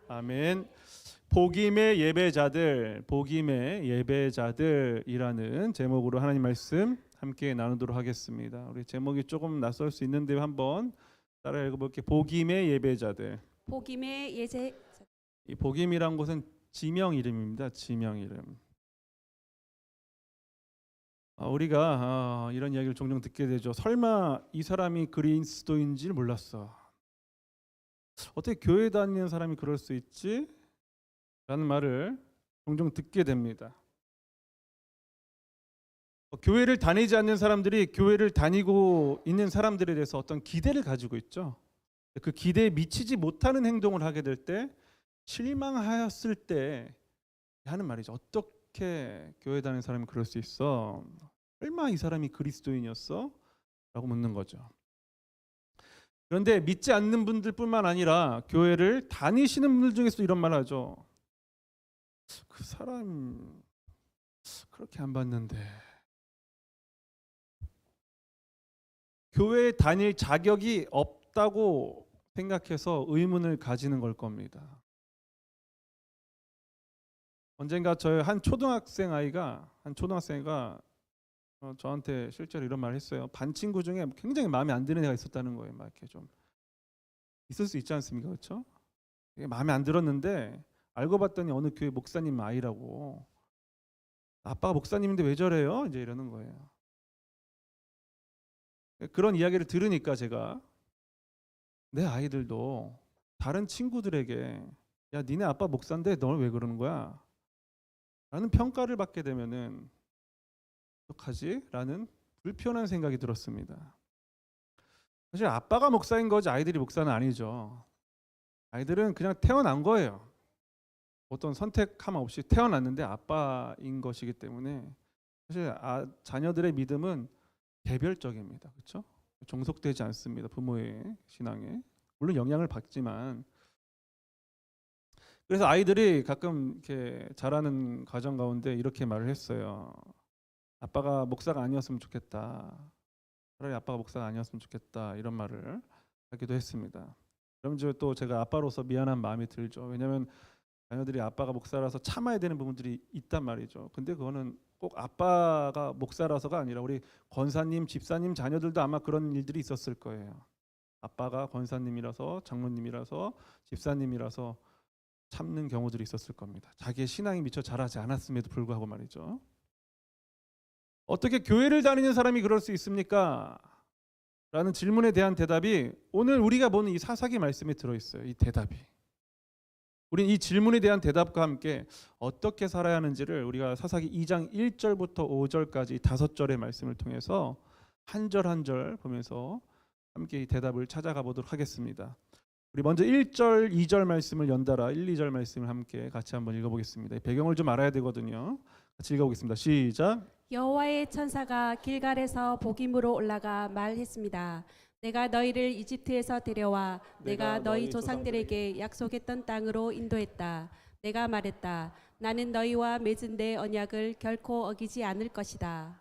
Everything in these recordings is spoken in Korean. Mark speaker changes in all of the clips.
Speaker 1: 아멘. 복임의 예배자들, 복임의 예배자들이라는 제목으로 하나님 말씀 함께 나누도록 하겠습니다. 우리 제목이 조금 낯설 수 있는데 한번 따라 읽어볼게요. 복임의 예배자들.
Speaker 2: 복임의 예제.
Speaker 1: 이 복임이란 곳은 지명 이름입니다. 지명 이름. 우리가 이런 이야기를 종종 듣게 되죠. 설마 이 사람이 그리스도인지를 몰랐어. 어떻게 교회 다니는 사람이 그럴 수 있지? 라는 말을 종종 듣게 됩니다. 교회를 다니지 않는 사람들이 교회를 다니고 있는 사람들에 대해서 어떤 기대를 가지고 있죠. 그 기대에 미치지 못하는 행동을 하게 될 때 실망하였을 때 하는 말이죠. 어떻게 교회 다니는 사람이 그럴 수 있어? 설마 이 사람이 그리스도인이었어? 라고 묻는 거죠. 그런데 믿지 않는 분들뿐만 아니라 교회를 다니시는 분들 중에서도 이런 말 하죠. 그 사람 그렇게 안 봤는데. 교회에 다닐 자격이 없다고 생각해서 의문을 가지는 걸 겁니다. 언젠가 저희 한 초등학생 아이가 저한테 실제로 이런 말을 했어요. 반 친구 중에 굉장히 마음에 안 드는 애가 있었다는 거예요. 막 이렇게 좀 있을 수 있지 않습니까, 그렇죠? 마음에 안 들었는데 알고 봤더니 어느 교회 목사님 아이라고. 아빠가 목사님인데 왜 저래요? 이제 이러는 거예요. 그런 이야기를 들으니까 제가 내 아이들도 다른 친구들에게 야, 니네 아빠 목사인데 너는 왜 그러는 거야? 라는 평가를 받게 되면은 어떡하지? 라는 불편한 생각이 들었습니다. 사실 아빠가 목사인 거지 아이들이 목사는 아니죠. 아이들은 그냥 태어난 거예요. 어떤 선택함 없이 태어났는데 아빠인 것이기 때문에 사실 자녀들의 믿음은 개별적입니다. 그렇죠? 종속되지 않습니다. 부모의 신앙에. 물론 영향을 받지만. 그래서 아이들이 가끔 이렇게 자라는 과정 가운데 이렇게 말을 했어요. 아빠가 목사가 아니었으면 좋겠다. 차라리 아빠가 목사가 아니었으면 좋겠다. 이런 말을 하기도 했습니다. 그럼 이제 또 제가 아빠로서 미안한 마음이 들죠. 왜냐하면 자녀들이 아빠가 목사라서 참아야 되는 부분들이 있단 말이죠. 근데 그거는 꼭 아빠가 목사라서가 아니라 우리 권사님, 집사님 자녀들도 아마 그런 일들이 있었을 거예요. 아빠가 권사님이라서, 장로님이라서, 집사님이라서 참는 경우들이 있었을 겁니다. 자기의 신앙이 미처 자라지 않았음에도 불구하고 말이죠. 어떻게 교회를 다니는 사람이 그럴 수 있습니까? 라는 질문에 대한 대답이 오늘 우리가 보는 이 사사기 말씀에 들어있어요. 이 대답이. 우리는 이 질문에 대한 대답과 함께 어떻게 살아야 하는지를 우리가 사사기 2장 1절부터 5절까지 5절의 말씀을 통해서 한 절 한 절 보면서 함께 이 대답을 찾아가 보도록 하겠습니다. 우리 먼저 1절, 2절 말씀을 연달아 1, 2절 말씀을 함께 같이 한번 읽어보겠습니다. 배경을 좀 알아야 되거든요. 같이 읽어보겠습니다. 시작.
Speaker 2: 여호와의 천사가 길갈에서 복임으로 올라가 말했습니다. 내가 너희를 이집트에서 데려와 내가 너희 조상들에게 약속했던 땅으로 인도했다. 내가 말했다. 나는 너희와 맺은 내 언약을 결코 어기지 않을 것이다.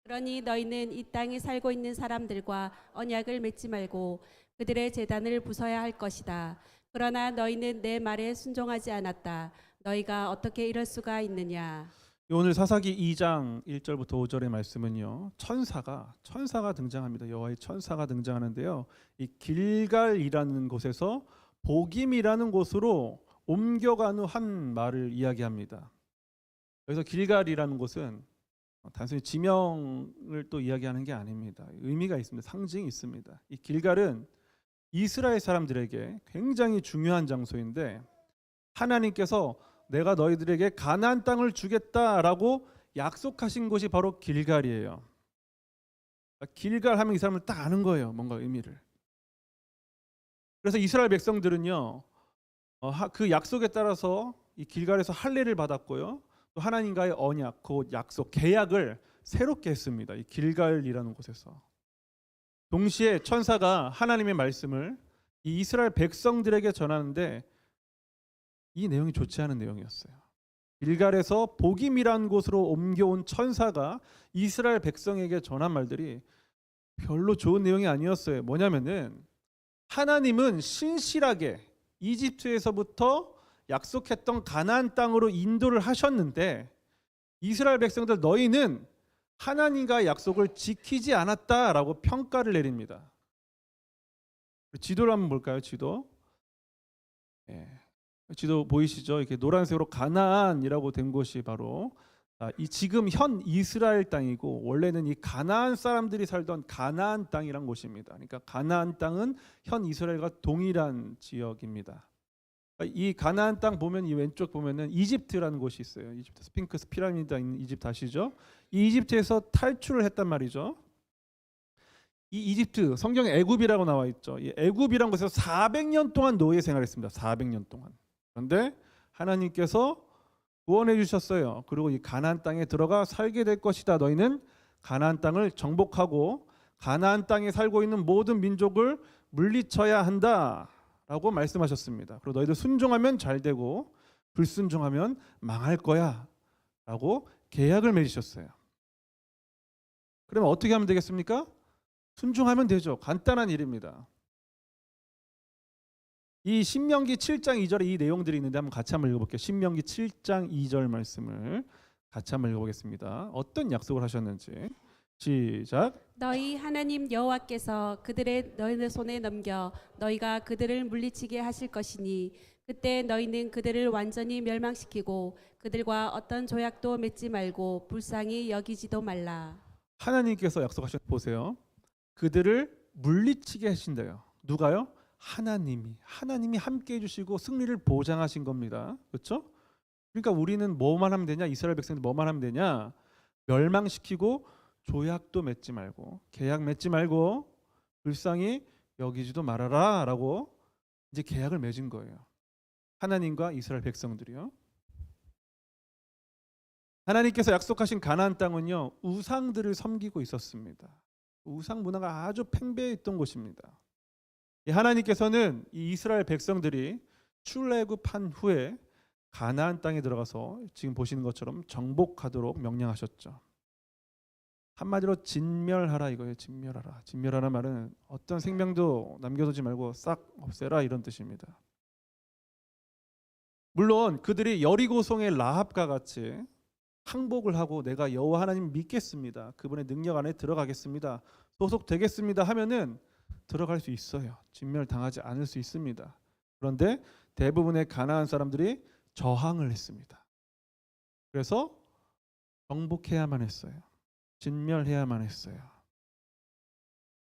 Speaker 2: 그러니 너희는 이 땅에 살고 있는 사람들과 언약을 맺지 말고 그들의 제단을 부숴야 할 것이다. 그러나 너희는 내 말에 순종하지 않았다. 너희가 어떻게 이럴 수가 있느냐.
Speaker 1: 오늘 사사기 2장 1절부터 5절의 말씀은요. 천사가 등장합니다. 여호와의 천사가 등장하는데요. 이 길갈이라는 곳에서 복임이라는 곳으로 옮겨간 후 한 말을 이야기합니다. 여기서 길갈이라는 곳은 단순히 지명을 또 이야기하는 게 아닙니다. 의미가 있습니다. 상징이 있습니다. 이 길갈은 이스라엘 사람들에게 굉장히 중요한 장소인데 하나님께서 내가 너희들에게 가나안 땅을 주겠다라고 약속하신 곳이 바로 길갈이에요. 길갈 하면 이 사람은 딱 아는 거예요. 뭔가 의미를. 그래서 이스라엘 백성들은요. 그 약속에 따라서 이 길갈에서 할례를 받았고요. 또 하나님과의 언약, 그 약속, 계약을 새롭게 했습니다. 이 길갈이라는 곳에서. 동시에 천사가 하나님의 말씀을 이 이스라엘 백성들에게 전하는데 이 내용이 좋지 않은 내용이었어요. 길갈에서 복임이라는 곳으로 옮겨온 천사가 이스라엘 백성에게 전한 말들이 별로 좋은 내용이 아니었어요. 뭐냐면은 하나님은 신실하게 이집트에서부터 약속했던 가나안 땅으로 인도를 하셨는데 이스라엘 백성들 너희는 하나님과의 약속을 지키지 않았다라고 평가를 내립니다. 지도를 한번 볼까요? 지도. 예. 지도 보이시죠? 이렇게 노란색으로 가나안이라고 된 곳이 바로 이 지금 현 이스라엘 땅이고 원래는 이 가나안 사람들이 살던 가나안 땅이란 곳입니다. 그러니까 가나안 땅은 현 이스라엘과 동일한 지역입니다. 이 가나안 땅 보면 이 왼쪽 보면은 이집트라는 곳이 있어요. 이집트 스핑크스 피라미드가 있는 이집트 아시죠? 이 이집트에서 탈출을 했단 말이죠. 이 이집트 성경에 애굽이라고 나와 있죠. 이 애굽이란 곳에서 400년 동안 노예 생활했습니다. 400년 동안. 그런데 하나님께서 구원해 주셨어요. 그리고 이 가나안 땅에 들어가 살게 될 것이다. 너희는 가나안 땅을 정복하고 가나안 땅에 살고 있는 모든 민족을 물리쳐야 한다라고 말씀하셨습니다. 그리고 너희들 순종하면 잘 되고 불순종하면 망할 거야라고 계약을 맺으셨어요. 그러면 어떻게 하면 되겠습니까? 순종하면 되죠. 간단한 일입니다. 이 신명기 7장 2절에 이 내용들이 있는데 한번 같이 한번 읽어볼게요. 신명기 7장 2절 말씀을 같이 한번 읽어보겠습니다. 어떤 약속을 하셨는지 시작.
Speaker 2: 너희 하나님 여호와께서 그들의 너희의 손에 넘겨 너희가 그들을 물리치게 하실 것이니 그때 너희는 그들을 완전히 멸망시키고 그들과 어떤 조약도 맺지 말고 불쌍히 여기지도 말라.
Speaker 1: 하나님께서 약속하신 보세요. 그들을 물리치게 하신대요. 누가요? 하나님이 함께 해주시고 승리를 보장하신 겁니다. 그렇죠? 그러니까 우리는 뭐만 하면 되냐? 이스라엘 백성들 뭐만 하면 되냐? 멸망시키고 조약도 맺지 말고 계약 맺지 말고 불쌍히 여기지도 말아라 라고 이제 계약을 맺은 거예요. 하나님과 이스라엘 백성들이요. 하나님께서 약속하신 가나안 땅은요, 우상들을 섬기고 있었습니다. 우상 문화가 아주 팽배했던 곳입니다. 하나님께서는 이 이스라엘 백성들이 출애굽한 후에 가나안 땅에 들어가서 지금 보시는 것처럼 정복하도록 명령하셨죠. 한마디로 진멸하라 이거예요. 진멸하라. 진멸하라 말은 어떤 생명도 남겨두지 말고 싹 없애라 이런 뜻입니다. 물론 그들이 여리고성의 라합과 같이 항복을 하고 내가 여호와 하나님 믿겠습니다. 그분의 능력 안에 들어가겠습니다. 소속되겠습니다 하면은 들어갈 수 있어요. 진멸당하지 않을 수 있습니다. 그런데 대부분의 가나안 사람들이 저항을 했습니다. 그래서 정복해야만 했어요. 진멸해야만 했어요.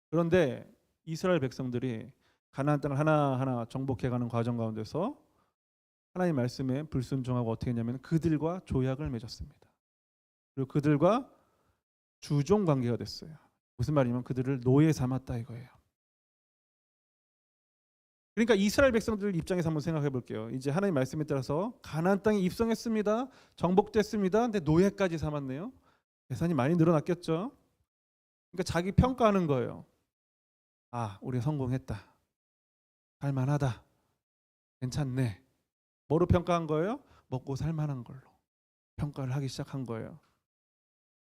Speaker 1: 그런데 이스라엘 백성들이 가나안 땅을 하나하나 정복해가는 과정 가운데서 하나님 말씀에 불순종하고 어떻게 했냐면 그들과 조약을 맺었습니다. 그리고 그들과 주종 관계가 됐어요. 무슨 말이냐면 그들을 노예 삼았다 이거예요. 그러니까 이스라엘 백성들 입장에서 한번 생각해 볼게요. 이제 하나님 말씀에 따라서 가나안 땅에 입성했습니다. 정복됐습니다. 근데 노예까지 삼았네요. 예산이 많이 늘어났겠죠. 그러니까 자기 평가하는 거예요. 아, 우리 성공했다. 살만하다. 괜찮네. 뭐로 평가한 거예요? 먹고 살만한 걸로 평가를 하기 시작한 거예요.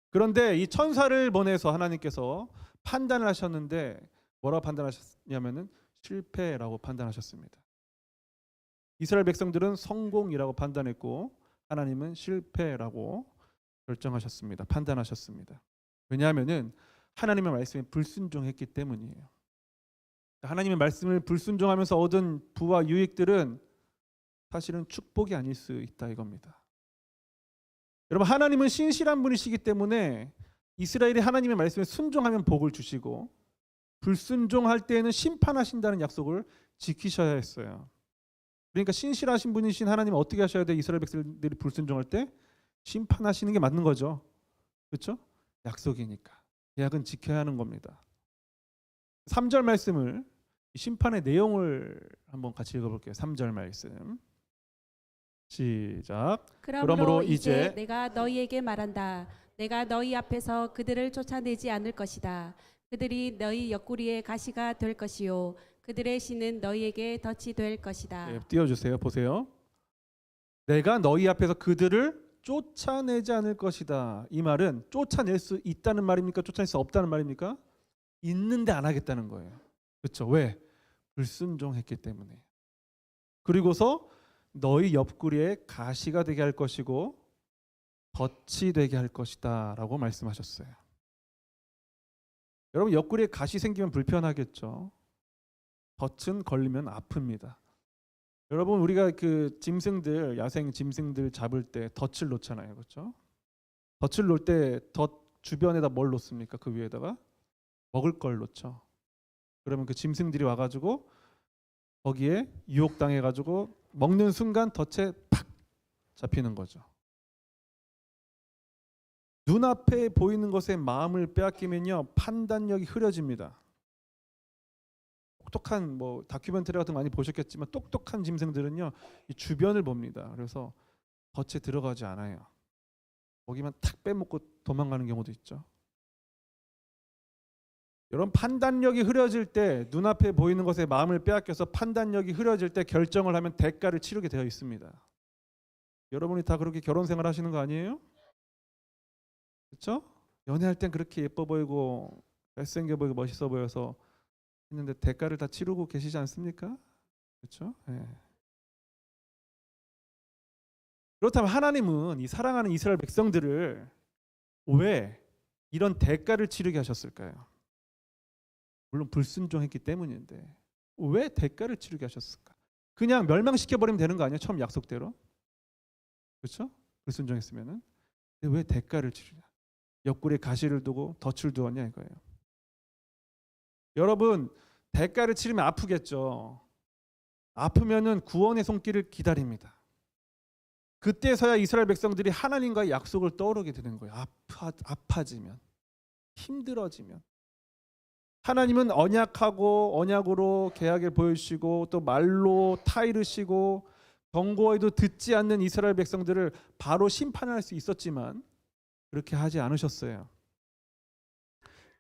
Speaker 1: 그런데 이 천사를 보내서 하나님께서 판단을 하셨는데 뭐라고 판단하셨냐면은 실패라고 판단하셨습니다. 이스라엘 백성들은 성공이라고 판단했고 하나님은 실패라고 결정하셨습니다. 판단하셨습니다. 왜냐하면은 하나님의 말씀에 불순종했기 때문이에요. 하나님의 말씀을 불순종하면서 얻은 부와 유익들은 사실은 축복이 아닐 수 있다 이겁니다. 여러분 하나님은 신실한 분이시기 때문에 이스라엘이 하나님의 말씀에 순종하면 복을 주시고 불순종할 때에는 심판하신다는 약속을 지키셔야 했어요. 그러니까 신실하신 분이신 하나님은 어떻게 하셔야 돼? 이스라엘 백성들이 불순종할 때 심판하시는 게 맞는 거죠. 그렇죠? 약속이니까. 계약은 지켜야 하는 겁니다. 3절 말씀을 심판의 내용을 한번 같이 읽어볼게요. 3절 말씀 시작.
Speaker 2: 그러므로 이제 내가 너희에게 말한다. 내가 너희 앞에서 그들을 쫓아내지 않을 것이다. 그들이 너희 옆구리에 가시가 될 것이요 그들의 신은 너희에게 덫이 될 것이다.
Speaker 1: 네, 띄워주세요. 보세요. 내가 너희 앞에서 그들을 쫓아내지 않을 것이다. 이 말은 쫓아낼 수 있다는 말입니까? 쫓아낼 수 없다는 말입니까? 있는데 안 하겠다는 거예요. 그렇죠? 왜? 불순종했기 때문에. 그리고서 너희 옆구리에 가시가 되게 할 것이고 덫이 되게 할 것이다 라고 말씀하셨어요. 여러분, 옆구리에 가시 생기면 불편하겠죠. 덫은 걸리면 아픕니다. 여러분, 우리가 그 짐승들, 야생 짐승들 잡을 때 덫을 놓잖아요, 그렇죠? 덫을 놓을 때 덫 주변에다 뭘 놓습니까? 그 위에다가 먹을 걸 놓죠. 그러면 그 짐승들이 와가지고 거기에 유혹당해가지고 먹는 순간 덫에 팍 잡히는 거죠. 눈앞에 보이는 것에 마음을 빼앗기면요, 판단력이 흐려집니다. 똑똑한 뭐 다큐멘터리 같은 거 많이 보셨겠지만 똑똑한 짐승들은요, 이 주변을 봅니다. 그래서 덫에 들어가지 않아요. 거기만 탁 빼먹고 도망가는 경우도 있죠. 여러분, 판단력이 흐려질 때, 눈앞에 보이는 것에 마음을 빼앗겨서 판단력이 흐려질 때 결정을 하면 대가를 치르게 되어 있습니다. 여러분이 다 그렇게 결혼 생활 하시는 거 아니에요? 그렇죠? 연애할 땐 그렇게 예뻐 보이고 잘생겨 보이고 멋있어 보여서 했는데 대가를 다 치르고 계시지 않습니까? 그렇죠? 예. 그렇다면 하나님은 이 사랑하는 이스라엘 백성들을 왜 이런 대가를 치르게 하셨을까요? 물론 불순종했기 때문인데 왜 대가를 치르게 하셨을까? 그냥 멸망시켜 버리면 되는 거 아니에요? 처음 약속대로. 그렇죠? 불순종했으면은. 근데 왜 대가를 치르냐? 옆구리에 가시를 두고 덫을 두었냐 이거예요. 여러분, 대가를 치르면 아프겠죠. 아프면은 구원의 손길을 기다립니다. 그때서야 이스라엘 백성들이 하나님과의 약속을 떠오르게 되는 거예요. 아파지면, 힘들어지면. 하나님은 언약하고 언약으로 계약을 보여주시고 또 말로 타이르시고 경고에도 듣지 않는 이스라엘 백성들을 바로 심판할 수 있었지만 그렇게 하지 않으셨어요.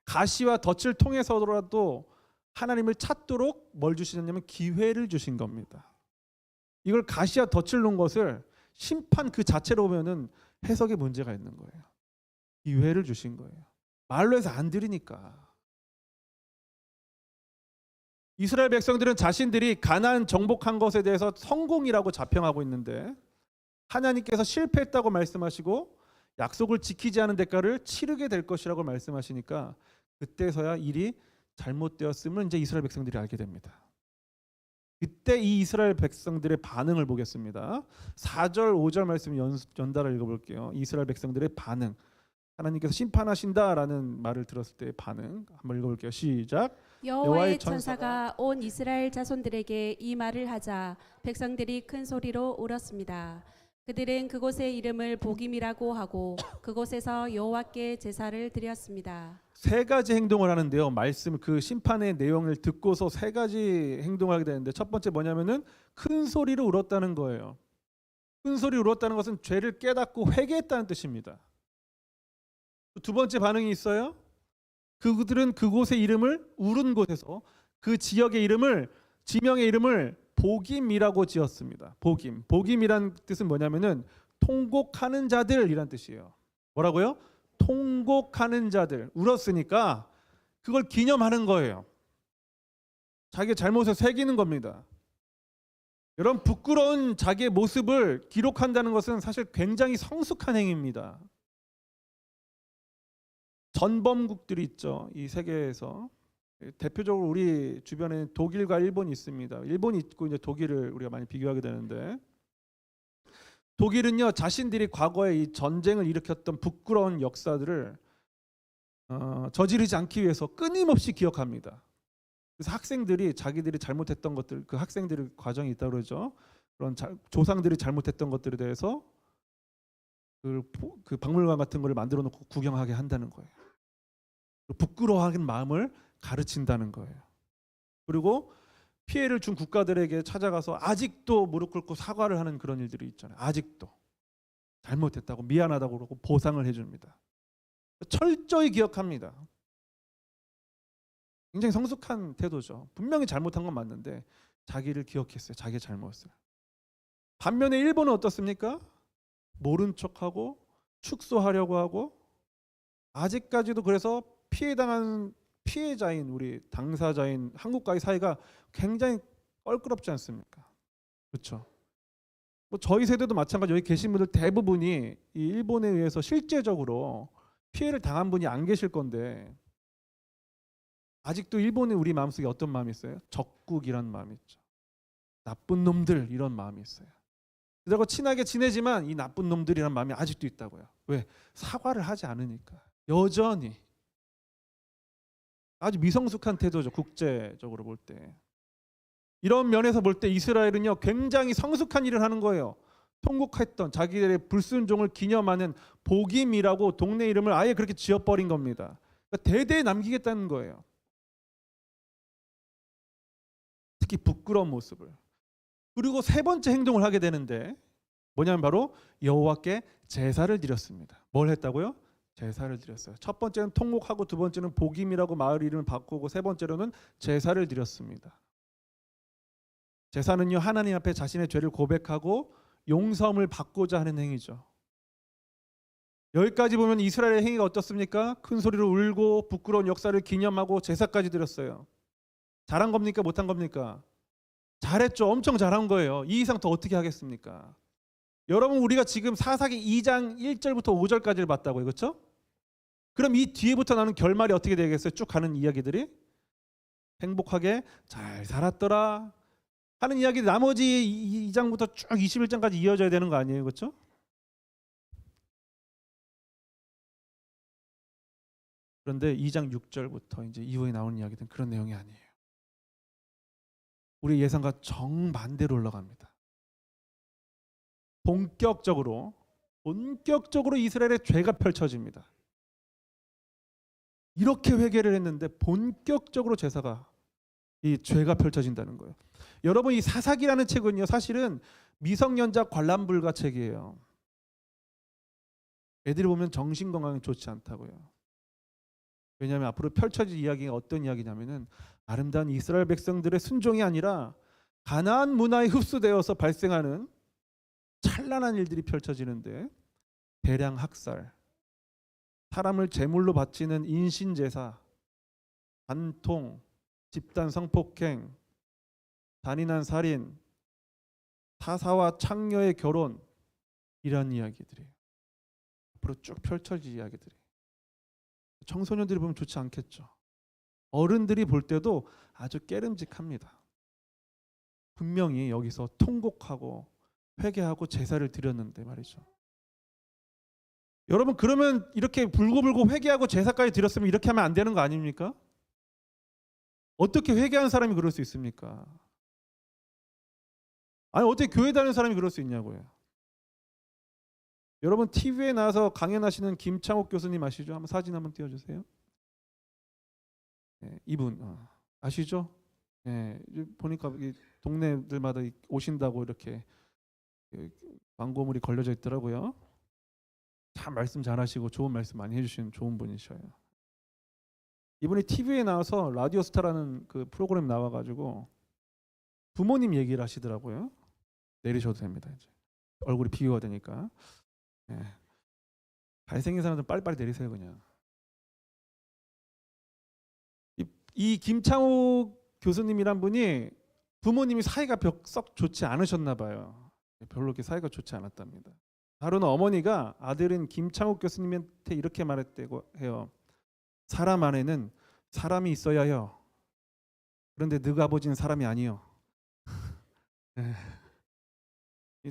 Speaker 1: 가시와 덫을 통해서라도 하나님을 찾도록 뭘 주시냐면 기회를 주신 겁니다. 이걸 가시와 덫을 놓은 것을 심판 그 자체로 보면은 해석에 문제가 있는 거예요. 기회를 주신 거예요. 말로 해서 안 들으니까. 이스라엘 백성들은 자신들이 가나안 정복한 것에 대해서 성공이라고 자평하고 있는데 하나님께서 실패했다고 말씀하시고 약속을 지키지 않은 대가를 치르게 될 것이라고 말씀하시니까 그때서야 일이 잘못되었음을 이제 이스라엘 백성들이 알게 됩니다. 그때 이 이스라엘 백성들의 반응을 보겠습니다. 4절 5절 말씀 연달아 읽어볼게요. 이스라엘 백성들의 반응. 하나님께서 심판하신다라는 말을 들었을 때의 반응 한번 읽어볼게요. 시작.
Speaker 2: 여호와의 천사가 온 이스라엘 자손들에게 이 말을 하자 백성들이 큰 소리로 울었습니다. 그들은 그곳의 이름을 복임이라고 하고 그곳에서 여호와께 제사를 드렸습니다.
Speaker 1: 세 가지 행동을 하는데요. 말씀 그 심판의 내용을 듣고서 세 가지 행동을 하게 되는데 첫 번째 뭐냐면은 큰 소리로 울었다는 거예요. 큰 소리로 울었다는 것은 죄를 깨닫고 회개했다는 뜻입니다. 두 번째 반응이 있어요. 그들은 그곳의 이름을 울은 곳에서 그 지역의 이름을 지명의 이름을 복임이라고 지었습니다. 복임. 복임이란 뜻은 뭐냐면은 통곡하는 자들이란 뜻이에요. 뭐라고요? 통곡하는 자들. 울었으니까 그걸 기념하는 거예요. 자기의 잘못을 새기는 겁니다. 여러분, 부끄러운 자기의 모습을 기록한다는 것은 사실 굉장히 성숙한 행위입니다. 전범국들이 있죠. 이 세계에서 대표적으로 우리 주변에 독일과 일본이 있습니다. 일본이 있고 이제 독일을 우리가 많이 비교하게 되는데 독일은요 자신들이 과거에 이 전쟁을 일으켰던 부끄러운 역사들을 저지르지 않기 위해서 끊임없이 기억합니다. 그래서 학생들이 자기들이 잘못했던 것들, 그 학생들의 과정이 있다고 그러죠. 그런 조상들이 잘못했던 것들에 대해서 그 박물관 같은 거를 만들어 놓고 구경하게 한다는 거예요. 부끄러워하는 마음을 가르친다는 거예요. 그리고 피해를 준 국가들에게 찾아가서 아직도 무릎 꿇고 사과를 하는 그런 일들이 있잖아요. 아직도 잘못했다고 미안하다고 그러고 보상을 해줍니다. 철저히 기억합니다. 굉장히 성숙한 태도죠. 분명히 잘못한 건 맞는데 자기를 기억했어요. 자기의 잘못을. 반면에 일본은 어떻습니까? 모른 척하고 축소하려고 하고 아직까지도 그래서 피해당한 피해자인 우리 당사자인 한국과의 사이가 굉장히 껄끄럽지 않습니까? 그렇죠. 뭐 저희 세대도 마찬가지. 여기 계신 분들 대부분이 이 일본에 의해서 실제적으로 피해를 당한 분이 안 계실 건데 아직도 일본에 우리 마음속에 어떤 마음이 있어요? 적국이란 마음이 있죠. 나쁜 놈들 이런 마음이 있어요. 그들하고 친하게 지내지만 이 나쁜 놈들이란 마음이 아직도 있다고요. 왜? 사과를 하지 않으니까. 여전히 아주 미성숙한 태도죠. 국제적으로 볼 때. 이런 면에서 볼 때 이스라엘은요 굉장히 성숙한 일을 하는 거예요. 통곡했던 자기들의 불순종을 기념하는 복임이라고 동네 이름을 아예 그렇게 지어버린 겁니다. 그러니까 대대에 남기겠다는 거예요. 특히 부끄러운 모습을. 그리고 세 번째 행동을 하게 되는데 뭐냐면 바로 여호와께 제사를 드렸습니다. 뭘 했다고요? 제사를 드렸어요. 첫 번째는 통곡하고 두 번째는 복임이라고 마을 이름을 바꾸고 세 번째로는 제사를 드렸습니다. 제사는요 하나님 앞에 자신의 죄를 고백하고 용서함을 받고자 하는 행위죠. 여기까지 보면 이스라엘의 행위가 어떻습니까? 큰 소리로 울고 부끄러운 역사를 기념하고 제사까지 드렸어요. 잘한 겁니까? 못한 겁니까? 잘했죠. 엄청 잘한 거예요. 이 이상 더 어떻게 하겠습니까? 여러분 우리가 지금 사사기 2장 1절부터 5절까지를 봤다고요. 그렇죠? 그럼 이 뒤에부터 나는 결말이 어떻게 되겠어요? 쭉 가는 이야기들이 행복하게 잘 살았더라 하는 이야기 나머지 2장부터 쭉 21장까지 이어져야 되는 거 아니에요? 그렇죠? 그런데 2장 6절부터 이제 이후에 나오는 이야기들은 그런 내용이 아니에요. 우리 예상과 정반대로 올라갑니다. 본격적으로 이스라엘의 죄가 펼쳐집니다. 이렇게 회개를 했는데 본격적으로 제사가 이 죄가 펼쳐진다는 거예요. 여러분 이 사사기라는 책은요 사실은 미성년자 관람불가 책이에요. 애들이 보면 정신 건강에 좋지 않다고요. 왜냐하면 앞으로 펼쳐질 이야기가 어떤 이야기냐면은 아름다운 이스라엘 백성들의 순종이 아니라 가나안 문화에 흡수되어서 발생하는 찬란한 일들이 펼쳐지는데 대량 학살, 사람을 제물로 바치는 인신제사, 간통, 집단 성폭행, 잔인한 살인, 사사와 창녀의 결혼 이런 이야기들이에요. 앞으로 쭉 펼쳐질 이야기들이. 청소년들이 보면 좋지 않겠죠. 어른들이 볼 때도 아주 깨름직합니다. 분명히 여기서 통곡하고 회개하고 제사를 드렸는데 말이죠. 여러분 그러면 이렇게 불고불고 회개하고 제사까지 드렸으면 이렇게 하면 안 되는 거 아닙니까? 어떻게 회개하는 사람이 그럴 수 있습니까? 아니 어떻게 교회 다니는 사람이 그럴 수 있냐고요. 여러분 TV에 나와서 강연하시는 김창옥 교수님 아시죠? 한번 사진 한번 띄워주세요. 네, 이분 아시죠? 네, 보니까 동네들마다 오신다고 이렇게 광고물이 걸려져 있더라고요. 참 말씀 잘하시고 좋은 말씀 많이 해주시는 좋은 분이셔요. 이분이 TV에 나와서 라디오스타라는 그 프로그램 나와가지고 부모님 얘기를 하시더라고요. 내리셔도 됩니다. 이제 얼굴이 비교가 되니까. 네. 잘생긴 사람들 빨리빨리 내리세요 그냥. 이 김창욱 교수님이란 분이 부모님이 사이가 썩 좋지 않으셨나 봐요. 별로 그렇게 사이가 좋지 않았답니다. 다른 어머니가 아들인 김창욱 교수님한테 이렇게 말했다고 해요. 사람 안에는 사람이 있어야 해요. 그런데 너가 아버지는 사람이 아니요. 네.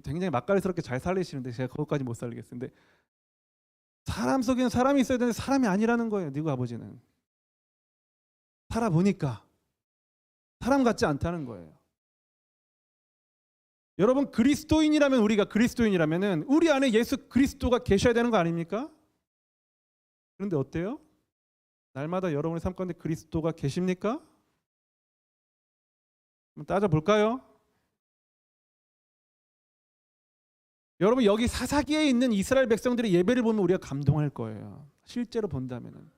Speaker 1: 굉장히 맛깔스럽게 잘 살리시는데 제가 그것까지 못 살리겠는데 사람 속에는 사람이 있어야 되는데 사람이 아니라는 거예요. 너가 아버지는. 살아보니까 사람 같지 않다는 거예요. 여러분 그리스도인이라면 우리가 그리스도인이라면은 우리 안에 예수 그리스도가 계셔야 되는 거 아닙니까? 그런데 어때요? 날마다 여러분의 삶 가운데 그리스도가 계십니까? 한번 따져볼까요? 여러분 여기 사사기에 있는 이스라엘 백성들의 예배를 보면 우리가 감동할 거예요. 실제로 본다면은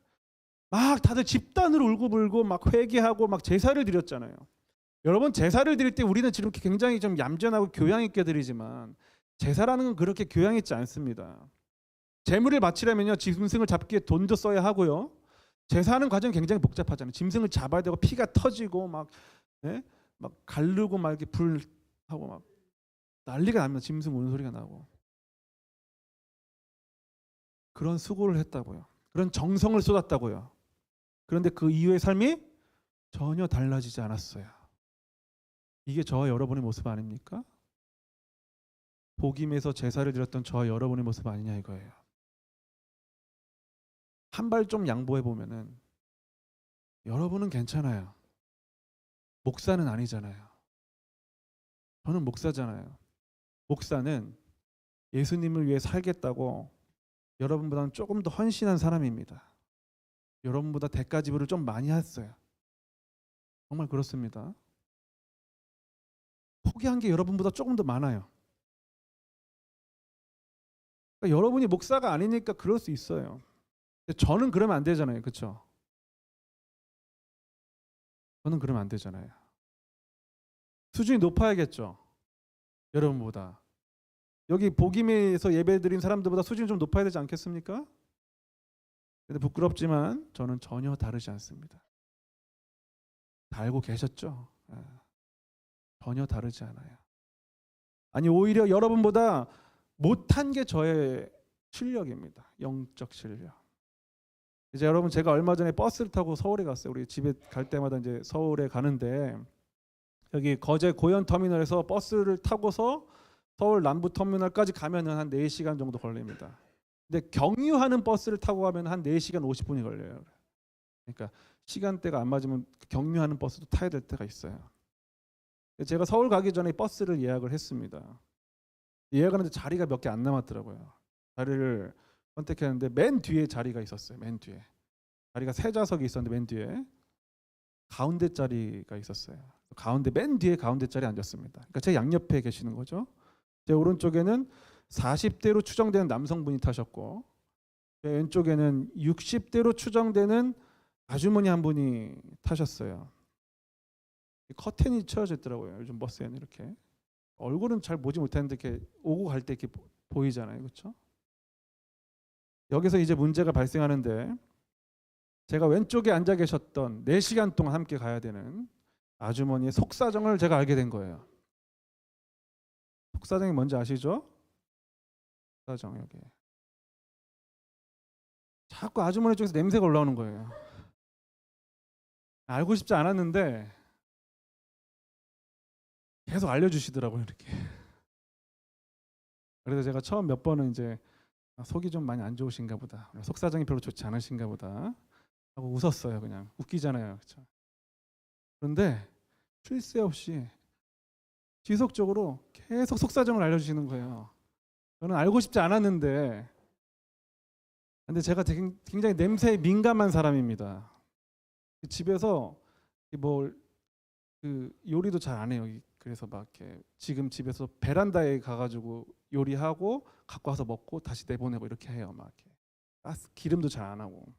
Speaker 1: 막 다들 집단으로 울고불고 막 회개하고 막 제사를 드렸잖아요. 여러분 제사를 드릴 때 우리는 지금 굉장히 좀 얌전하고 교양 있게 드리지만 제사라는 건 그렇게 교양 있지 않습니다. 제물을 바치려면요 짐승을 잡기에 돈도 써야 하고요. 제사하는 과정이 굉장히 복잡하잖아요. 짐승을 잡아야 되고 피가 터지고 막, 막 가르고 막 이렇게 불하고 막 난리가 납니다. 짐승 우는 소리가 나고. 그런 수고를 했다고요. 그런 정성을 쏟았다고요. 그런데 그 이후의 삶이 전혀 달라지지 않았어요. 이게 저와 여러분의 모습 아닙니까? 복임에서 제사를 드렸던 저와 여러분의 모습 아니냐 이거예요. 한 발 좀 양보해 보면은 여러분은 괜찮아요. 목사는 아니잖아요. 저는 목사잖아요. 목사는 예수님을 위해 살겠다고 여러분보다는 조금 더 헌신한 사람입니다. 여러분보다 대가 지불을 좀 많이 했어요. 정말 그렇습니다. 포기한 게 여러분보다 조금 더 많아요. 그러니까 여러분이 목사가 아니니까 그럴 수 있어요. 근데 저는 그러면 안 되잖아요. 그렇죠? 저는 그러면 안 되잖아요. 수준이 높아야겠죠. 여러분보다. 여기 복임에서 예배드린 사람들보다 수준이 좀 높아야 되지 않겠습니까? 근데 부끄럽지만 저는 전혀 다르지 않습니다. 다 알고 계셨죠? 전혀 다르지 않아요. 아니 오히려 여러분보다 못한 게 저의 실력입니다. 영적 실력. 이제 여러분 제가 얼마 전에 버스를 타고 서울에 갔어요. 우리 집에 갈 때마다 이제 서울에 가는데 여기 거제 고현 터미널에서 버스를 타고서 서울 남부 터미널까지 가면은 한 4시간 정도 걸립니다. 근데 경유하는 버스를 타고 가면 한 4시간 50분이 걸려요. 그러니까 시간대가 안 맞으면 경유하는 버스도 타야 될 때가 있어요. 제가 서울 가기 전에 버스를 예약을 했습니다. 예약하는데 자리가 몇 개 안 남았더라고요. 자리를 선택했는데 맨 뒤에 자리가 있었어요. 맨 뒤에. 자리가 3좌석이 있었는데 맨 뒤에 가운데 자리가 있었어요. 가운데 맨 뒤에 가운데 자리에 앉았습니다. 그러니까 제 양옆에 계시는 거죠. 제 오른쪽에는 40대로 추정되는 남성분이 타셨고 제 왼쪽에는 60대로 추정되는 아주머니 한 분이 타셨어요. 커튼이 쳐져 있더라고요. 요즘 버스에는 이렇게 얼굴은 잘 보지 못했는데 이렇게 오고 갈 때 이렇게 보이잖아요, 그렇죠? 여기서 이제 문제가 발생하는데 제가 왼쪽에 앉아 계셨던 4시간 동안 함께 가야 되는 아주머니의 속사정을 제가 알게 된 거예요. 속사정이 뭔지 아시죠? 속사정 여기. 자꾸 아주머니 쪽에서 냄새가 올라오는 거예요. 알고 싶지 않았는데 계속 알려주시더라고요 이렇게. 그래서 제가 처음 몇 번은 이제 속이 좀 많이 안 좋으신가 보다, 속사정이 별로 좋지 않으신가 보다 하고 웃었어요. 그냥 웃기잖아요, 그렇죠? 그런데 쉴 새 없이 지속적으로 계속 속사정을 알려주시는 거예요. 저는 알고 싶지 않았는데, 근데 제가 굉장히 냄새에 민감한 사람입니다. 집에서 뭐 그 요리도 잘 안 해요. 그래서 막 이렇게 지금 집에서 베란다에 가가지고 요리하고 갖고 와서 먹고 다시 내보내고 이렇게 해요. 막 이렇게 가스 기름도 잘 안 하고.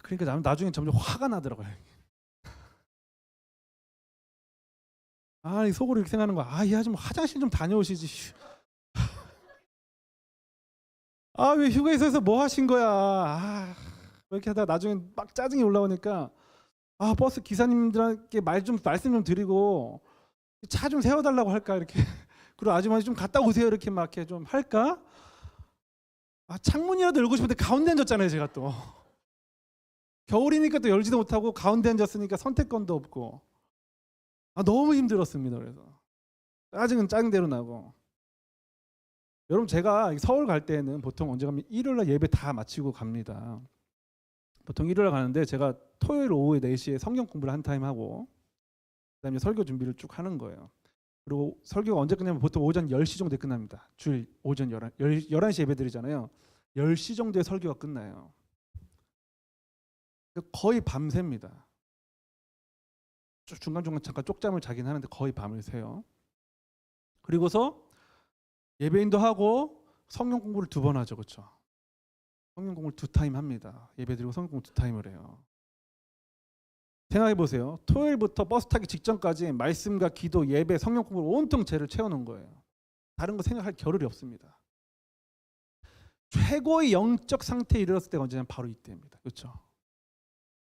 Speaker 1: 그러니까 나중에 점점 화가 나더라고요. 이 속으로 이렇게 생각하는 거야. 이 아줌마 화장실 좀 다녀오시지. 왜 휴게소에서 뭐 하신 거야. 이렇게 하다가 나중에 막 짜증이 올라오니까 버스 기사님들한테 말씀 좀 드리고 차 좀 세워달라고 할까 이렇게. 그리고 아주머니 좀 갔다 오세요 이렇게 막 이렇게 좀 할까. 창문이라도 열고 싶은데 가운데 앉았잖아요 제가 또. 겨울이니까 또 열지도 못하고 가운데 앉았으니까 선택권도 없고. 너무 힘들었습니다. 그래서 짜증은 짜증대로 나고. 여러분 제가 서울 갈 때는 보통 언제 가면 일요일날 예배 다 마치고 갑니다. 보통 일요일 가는데 제가 토요일 오후에 4시에 성경 공부를 한 타임 하고 그다음에 설교 준비를 쭉 하는 거예요. 그리고 설교가 언제 끝나면 보통 오전 10시 정도에 끝납니다. 주일 오전 11시 예배 드리잖아요. 10시 정도에 설교가 끝나요. 거의 밤새입니다. 중간중간 잠깐 쪽잠을 자긴 하는데 거의 밤을 새요. 그리고서 예배인도 하고 성경 공부를 2번 하죠. 그렇죠? 성경 공부를 2타임 합니다. 예배 드리고 성경 공부 2타임을 해요. 생각해 보세요. 토요일부터 버스 타기 직전까지 말씀과 기도, 예배, 성경 공부를 온통 죄를 채워놓은 거예요. 다른 거 생각할 겨를이 없습니다. 최고의 영적 상태에 이르렀을 때가 언제냐면 바로 이때입니다. 그렇죠?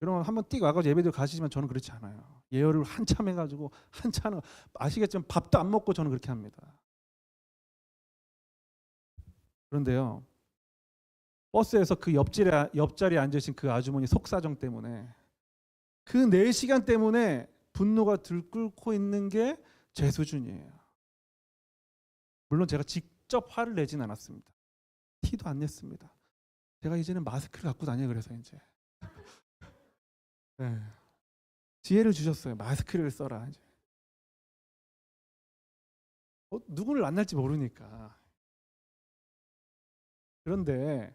Speaker 1: 여러분 한번 띡 와가지고 예배드리고 가시지만 저는 그렇지 않아요. 예열을 한참 해가지고 한참 아시겠지만 밥도 안 먹고 저는 그렇게 합니다. 그런데요, 버스에서 그 옆자리에 앉으신 그 아주머니 속사정 때문에 그 4시간 때문에 분노가 들끓고 있는 게 제 수준이에요. 물론 제가 직접 화를 내진 않았습니다. 티도 안 냈습니다. 제가 이제는 마스크를 갖고 다녀요. 그래서 이제 네. 지혜를 주셨어요. 마스크를 써라. 이제. 누구를 만날지 모르니까. 그런데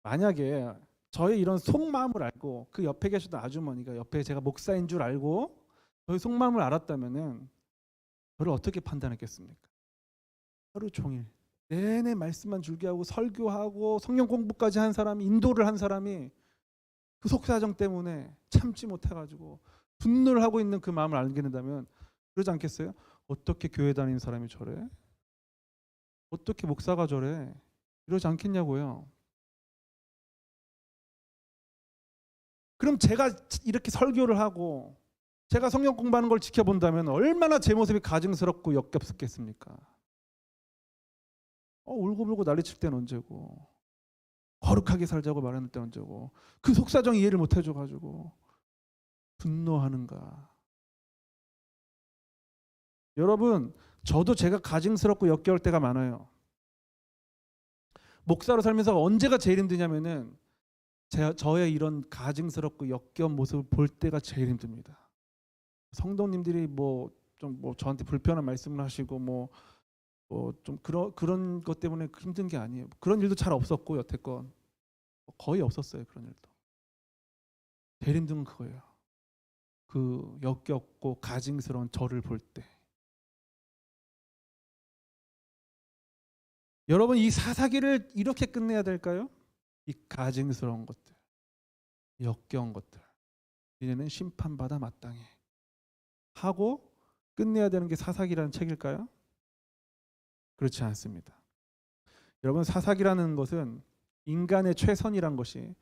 Speaker 1: 만약에 저의 이런 속마음을 알고 그 옆에 계셨던 아주머니가 옆에 제가 목사인 줄 알고 저의 속마음을 알았다면은 저를 어떻게 판단했겠습니까? 하루 종일 내내 말씀만 줄기하고 설교하고 성경 공부까지 한 사람이, 인도를 한 사람이 그 속사정 때문에 참지 못해가지고 분노를 하고 있는 그 마음을 알게 된다면 그러지 않겠어요? 어떻게 교회 다니는 사람이 저래? 어떻게 목사가 저래? 이러지 않겠냐고요. 그럼 제가 이렇게 설교를 하고 제가 성경 공부하는 걸 지켜본다면 얼마나 제 모습이 가증스럽고 역겹겠습니까? 울고불고 난리칠 때는 언제고, 거룩하게 살자고 말하는 때는 언제고, 그 속사정 이해를 못 해줘가지고 분노하는가. 여러분, 저도 제가 가증스럽고 역겨울 때가 많아요. 목사로 살면서 언제가 제일 힘드냐면은 저의 이런 가증스럽고 역겨운 모습을 볼 때가 제일 힘듭니다. 성도님들이 좀 저한테 불편한 말씀을 하시고 좀 그런 것 때문에 힘든 게 아니에요. 그런 일도 잘 없었고 여태껏 거의 없었어요. 그런 일도. 제일 힘든 건 그거예요. 그 역겹고 가증스러운 저를 볼 때. 여러분, 이 사사기를 이렇게 끝내야 될까요? 이 가증스러운 것들, 역겨운 것들, 이제는 심판받아 마땅해 하고 끝내야 되는 게 사사기라는 책일까요? 그렇지 않습니다. 여러분, 사사기라는 것은 인간의 최선이란 것이,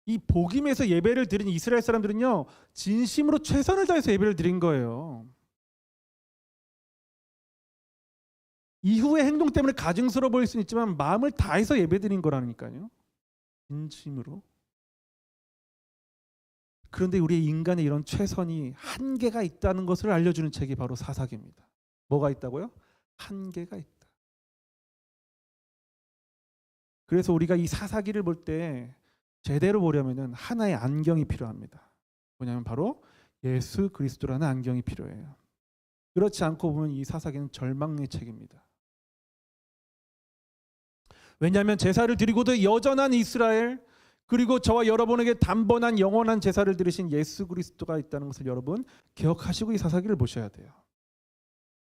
Speaker 1: 이 복임에서 예배를 드린 이스라엘 사람들은요, 진심으로 최선을 다해서 예배를 드린 거예요. 이후의 행동 때문에 가증스러워 보일 수는 있지만 마음을 다해서 예배드린 거라니까요. 진심으로. 그런데 우리 인간의 이런 최선이 한계가 있다는 것을 알려주는 책이 바로 사사기입니다. 뭐가 있다고요? 한계가 있다. 그래서 우리가 이 사사기를 볼 때 제대로 보려면 하나의 안경이 필요합니다. 뭐냐면 바로 예수 그리스도라는 안경이 필요해요. 그렇지 않고 보면 이 사사기는 절망의 책입니다. 왜냐하면 제사를 드리고도 여전한 이스라엘, 그리고 저와 여러분에게 단번한 영원한 제사를 드리신 예수 그리스도가 있다는 것을 여러분 기억하시고 이 사사기를 보셔야 돼요.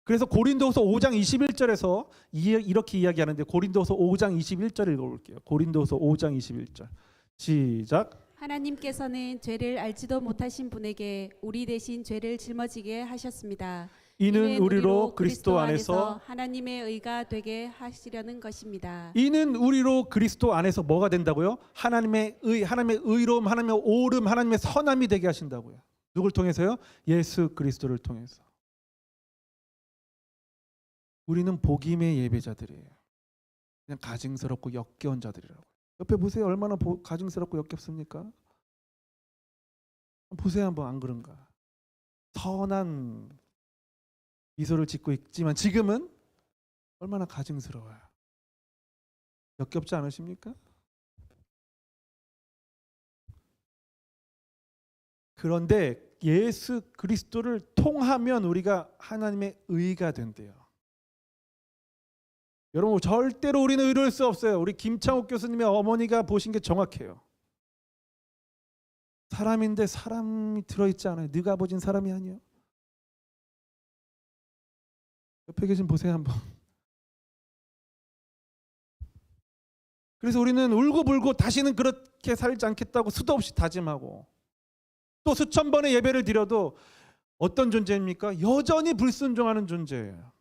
Speaker 1: 그래서 고린도후서 5장 21절에서 이렇게 이야기하는데, 고린도후서 5장 21절 읽어볼게요. 고린도후서 5장 21절 시작.
Speaker 2: 하나님께서는 죄를 알지도 못하신 분에게 우리 대신 죄를 짊어지게 하셨습니다.
Speaker 1: 이는 우리로 그리스도 안에서
Speaker 2: 하나님의 의가 되게 하시려는 것입니다.
Speaker 1: 이는 우리로 그리스도 안에서 뭐가 된다고요? 하나님의 의, 하나님의 의로움, 하나님의 오름, 하나님의 선함이 되게 하신다고요. 누굴 통해서요? 예수 그리스도를 통해서. 우리는 복임의 예배자들이에요. 그냥 가증스럽고 역겨운 자들이라고. 옆에 보세요. 얼마나 가증스럽고 역겹습니까? 보세요 한번. 안 그런가? 선한 미소를 짓고 있지만 지금은 얼마나 가증스러워요. 역겹지 않으십니까? 그런데 예수 그리스도를 통하면 우리가 하나님의 의가 된대요. 여러분, 절대로 우리는 의로울 수 없어요. 우리 김창욱 교수님의 어머니가 보신 게 정확해요. 사람인데 사람이 들어있지 않아요. 네가 보진 사람이 아니요. 옆에 계신 보세요 한번. 그래서 우리는 울고불고 다시는 그렇게 살지 않겠다고 수도 없이 다짐하고, 또 수천 번의 예배를 드려도 어떤 존재입니까? 여전히 불순종하는 존재예요.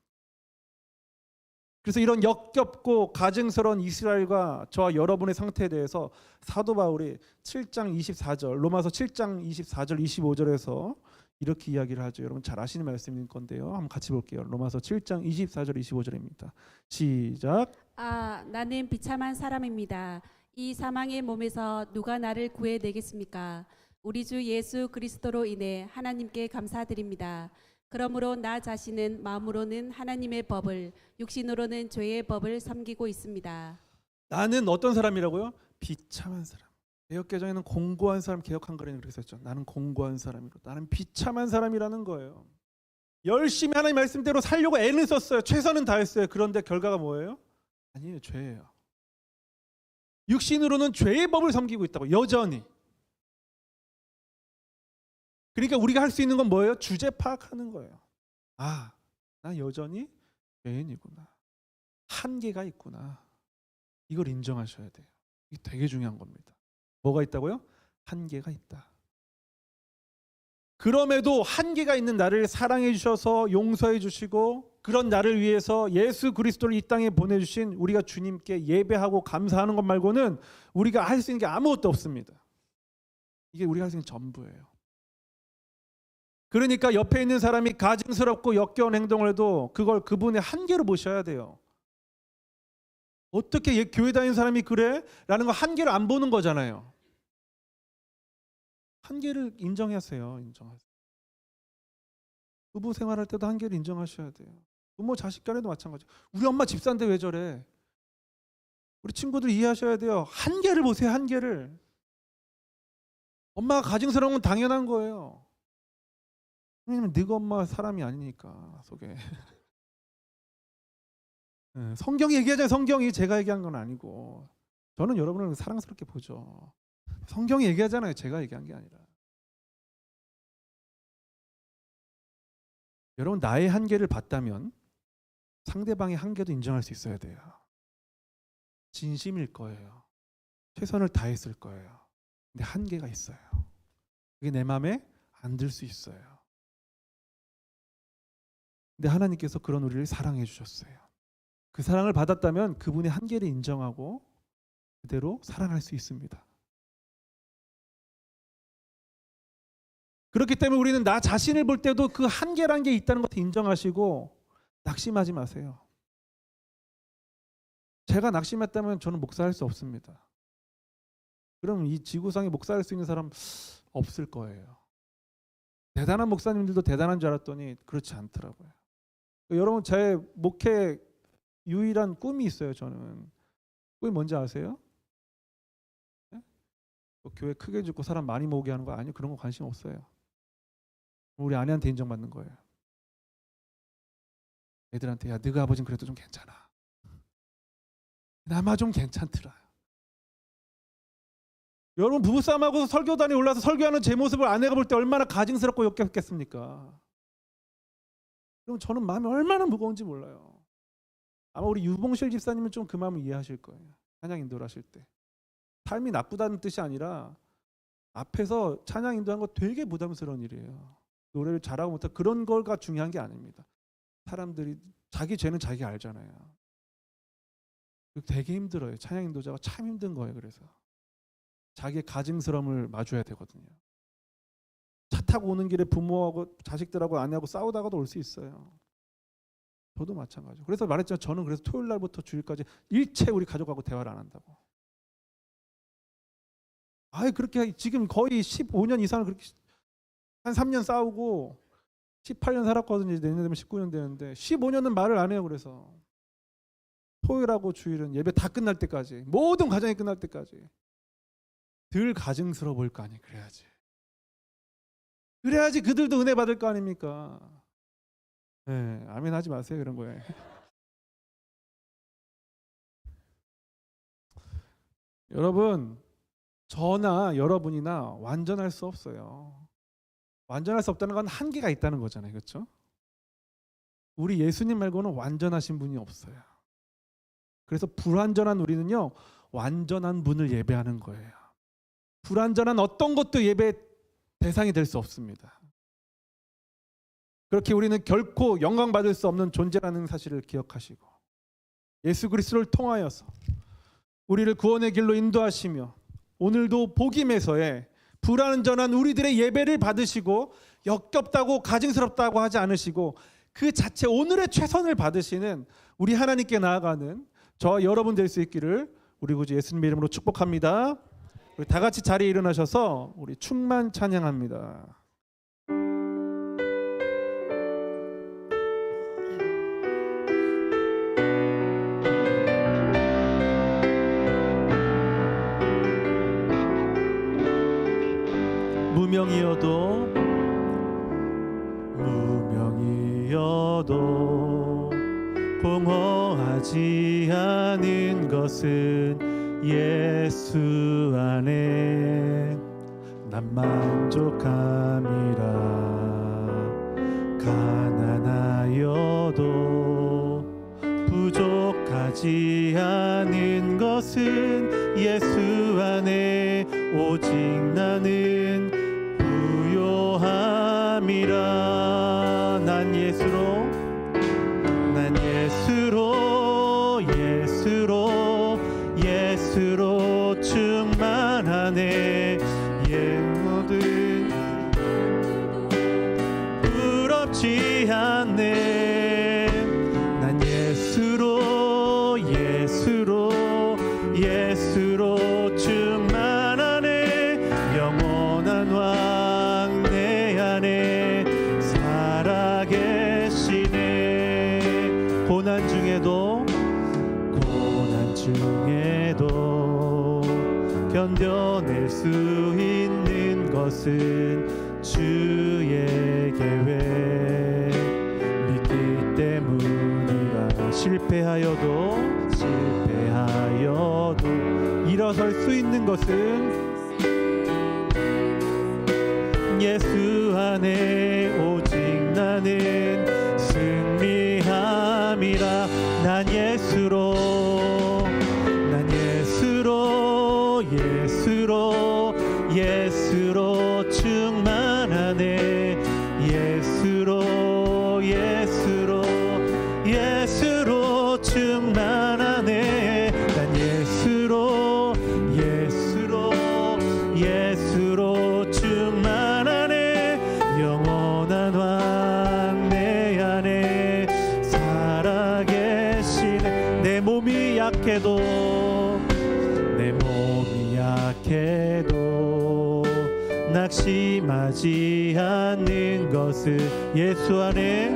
Speaker 1: 그래서 이런 역겹고 가증스러운 이스라엘과 저와 여러분의 상태에 대해서 사도 바울이 7장 24절, 로마서 7장 24절 25절에서 이렇게 이야기를 하죠. 여러분 잘 아시는 말씀인 건데요. 한번 같이 볼게요. 로마서 7장 24절 25절입니다. 시작.
Speaker 2: 아, 나는 비참한 사람입니다. 이 사망의 몸에서 누가 나를 구해내겠습니까? 우리 주 예수 그리스도로 인해 하나님께 감사드립니다. 그러므로 나 자신은 마음으로는 하나님의 법을, 육신으로는 죄의 법을 섬기고 있습니다.
Speaker 1: 나는 어떤 사람이라고요? 비참한 사람. 개역개정에는 공고한 사람, 개역 한글에는 그렇게 썼죠. 나는 공고한 사람이고 나는 비참한 사람이라는 거예요. 열심히 하나님 말씀대로 살려고 애는 썼어요. 최선은 다했어요. 그런데 결과가 뭐예요? 아니에요. 죄예요. 육신으로는 죄의 법을 섬기고 있다고 여전히. 그러니까 우리가 할 수 있는 건 뭐예요? 주제 파악하는 거예요. 아, 나 여전히 죄인이구나. 한계가 있구나. 이걸 인정하셔야 돼요. 이게 되게 중요한 겁니다. 뭐가 있다고요? 한계가 있다. 그럼에도 한계가 있는 나를 사랑해 주셔서 용서해 주시고 그런 나를 위해서 예수 그리스도를 이 땅에 보내주신 우리가 주님께 예배하고 감사하는 것 말고는 우리가 할 수 있는 게 아무것도 없습니다. 이게 우리가 할 수 있는 전부예요. 그러니까 옆에 있는 사람이 가증스럽고 역겨운 행동을 해도 그걸 그분의 한계로 보셔야 돼요. 어떻게 교회 다니는 사람이 그래? 라는 거 한계를 안 보는 거잖아요. 한계를 인정하세요. 인정하세요. 부부 생활할 때도 한계를 인정하셔야 돼요. 부모 자식 간에도 마찬가지. 우리 엄마 집사인데 왜 저래? 우리 친구들 이해하셔야 돼요. 한계를 보세요. 한계를. 엄마가 가증스러운 건 당연한 거예요. 왜냐면 네가 엄마 사람이 아니니까 속에. 성경이 얘기하잖아요. 성경이 제가 얘기한 건 아니고 저는 여러분을 사랑스럽게 보죠. 성경이 얘기하잖아요. 제가 얘기한 게 아니라. 여러분 나의 한계를 봤다면 상대방의 한계도 인정할 수 있어야 돼요. 진심일 거예요. 최선을 다했을 거예요. 근데 한계가 있어요. 그게 내 마음에 안 들 수 있어요. 근데 하나님께서 그런 우리를 사랑해 주셨어요. 그 사랑을 받았다면 그분의 한계를 인정하고 그대로 사랑할 수 있습니다. 그렇기 때문에 우리는 나 자신을 볼 때도 그 한계라는 게 있다는 것을 인정하시고 낙심하지 마세요. 제가 낙심했다면 저는 목사할 수 없습니다. 그럼 이 지구상에 목사할 수 있는 사람 없을 거예요. 대단한 목사님들도 대단한 줄 알았더니 그렇지 않더라고요. 여러분 제 목회 유일한 꿈이 있어요. 저는 꿈이 뭔지 아세요? 네? 교회 크게 짓고 사람 많이 모으게 하는 거 아니요. 그런 거 관심 없어요. 우리 아내한테 인정받는 거예요. 애들한테 야 너가 아버지는 그래도 좀 괜찮아. 나마 좀 괜찮더라. 여러분 부부싸움하고 설교단에 올라서 설교하는 제 모습을 아내가 볼 때 얼마나 가증스럽고 역겹겠습니까? 그럼 저는 마음이 얼마나 무거운지 몰라요. 아마 우리 유봉실 집사님은 좀 그 마음을 이해하실 거예요. 찬양 인도를 하실 때. 삶이 나쁘다는 뜻이 아니라 앞에서 찬양 인도하는 거 되게 부담스러운 일이에요. 노래를 잘하고 못하고 그런 거가 중요한 게 아닙니다. 사람들이 자기 죄는 자기가 알잖아요. 되게 힘들어요. 찬양 인도자가 참 힘든 거예요. 그래서 자기의 가증스러움을 마주해야 되거든요. 차 타고 오는 길에 부모하고 자식들하고 아내하고 싸우다가도 올 수 있어요. 저도 마찬가지고. 그래서 말했잖아요. 저는 그래서 토요일 날부터 주일까지 일체 우리 가족하고 대화를 안 한다고. 아예 그렇게 지금 거의 15년 이상을 그렇게 한 3년 싸우고 18년 살았거든요. 내년 되면 19년 되는데 15년은 말을 안 해요. 그래서 토요일하고 주일은 예배 다 끝날 때까지 모든 과정이 끝날 때까지 덜 가증스러워 보일 거 아니에요. 그래야지 그들도 은혜 받을 거 아닙니까? 네, 아멘 하지 마세요. 그런 거에. 여러분 저나 여러분이나 완전할 수 없어요. 완전할 수 없다는 건 한계가 있다는 거잖아요. 그렇죠? 우리 예수님 말고는 완전하신 분이 없어요. 그래서 불완전한 우리는요 완전한 분을 예배하는 거예요. 불완전한 어떤 것도 예배 대상이 될 수 없습니다. 그렇게 우리는 결코 영광 받을 수 없는 존재라는 사실을 기억하시고 예수 그리스도를 통하여서 우리를 구원의 길로 인도하시며 오늘도 복임에서의 불완전한 우리들의 예배를 받으시고 역겹다고 가증스럽다고 하지 않으시고 그 자체 오늘의 최선을 받으시는 우리 하나님께 나아가는 저와 여러분 될 수 있기를 우리 구주 예수님의 이름으로 축복합니다. 우리 다 같이 자리에 일어나셔서 우리 충만 찬양합니다. 무명이어도 공허하지 않은 것은 예수 안에 난 만족함이라. 가난하여도 부족하지 않은 것은 예수 안에 오직 나는 부요함이라. 난 예수로 충만하네. 모든 부럽지 않네. 난 예수로 충만하네. 영원한 왕 내 안에 살아계시네. 고난 중에도 견뎌낼 수 있는 것은 주의 계획 믿기 때문이라. 실패하여도 일어설 수 있는 것은 예수 안에 오직 나는 승리함이라. 난 예수로 충만하네. 예수로 충만하네. 난 예수로 충만하네. 영원한 왕 내 안에 살아계시네. 내 몸이 약해도 낙심하지 않는 것은 예수 안에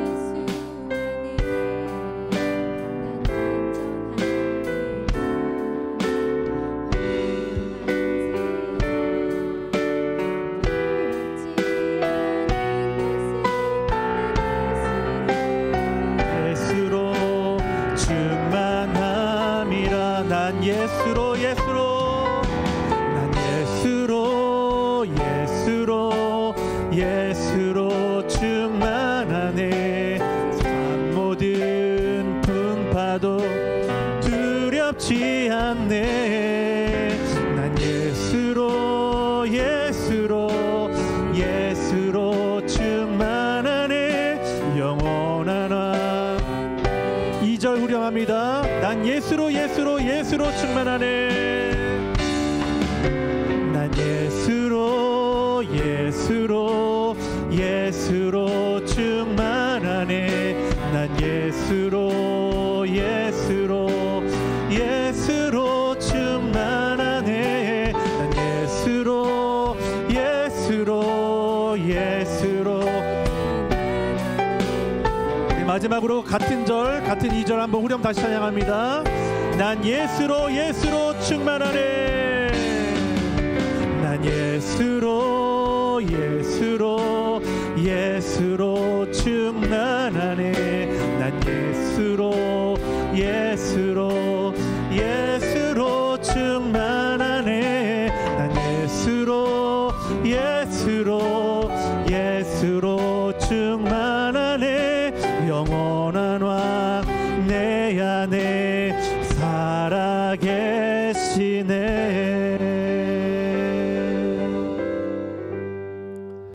Speaker 1: 예수로 충만함이라. 난 예수로 충만하네. 삶 모든 풍파도 두렵지 않네. 난 예수로 충만하네. 영원한 왕. 2절 후렴합니다. 난 예수로 충만하네. 난 예수로 충만하네. 난 예수로 충만하네. 난 예수로. 네, 마지막으로 같은 2절 한번 후렴 다시 찬양합니다. 난 예수로 충만하네. 난 예수로 충만하네. 난 예수로 충만하네. 난 예수로 충만하네. 영원한 왕 내 안에 살아계